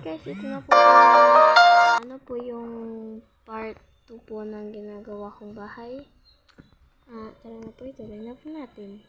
guys, ito na po ano po yung part 2 po ng ginagawa kong bahay. Tara na po, ituloy na po natin.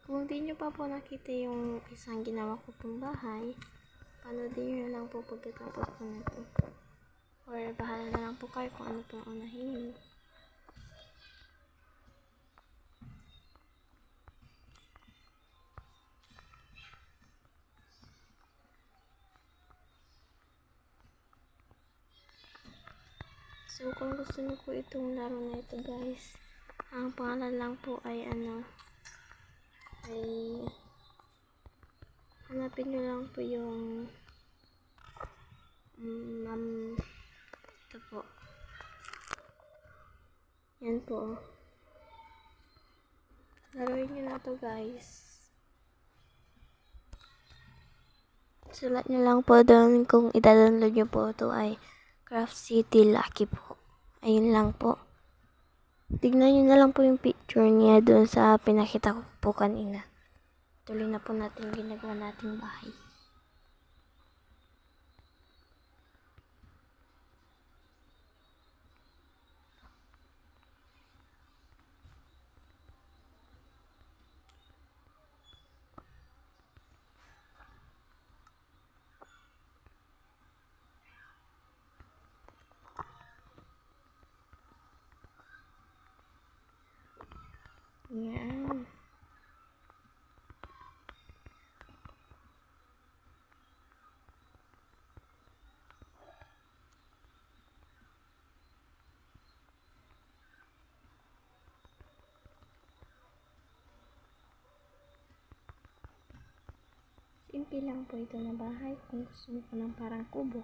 Kung di nyo pa po nakita yung isang ginawa ko pong bahay, panoodin nyo lang po pagkatapos po nito. Or bahala na lang po kayo kung ano pong unahin nyo. So, kung gusto nyo po itong laro na ito guys, ang pangalan lang po ay hanapin nyo lang po yung ito po. Yan po. Laruin nyo na to guys. Sulat nyo lang po doon kung ida-download nyo po ito ay Craft City Lucky po. Ayun lang po. Tignan nyo na lang po yung picture niya doon sa pinakita ko po kanina. Tuloy na po natin ginagawa nating bahay. Yan. Simple lang po ito na bahay kung gusto mo po ng parang kubo.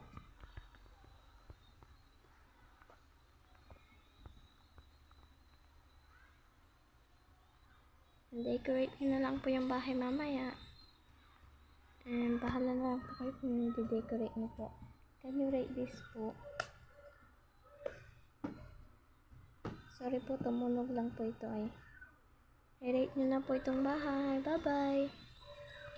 Decorate nyo na lang po yung bahay mamaya. And bahala na lang po kayo kung i-decorate nyo po. Can you rate this po? Sorry po, tumunog lang po ito ay. I-rate nyo na po itong bahay. Bye-bye!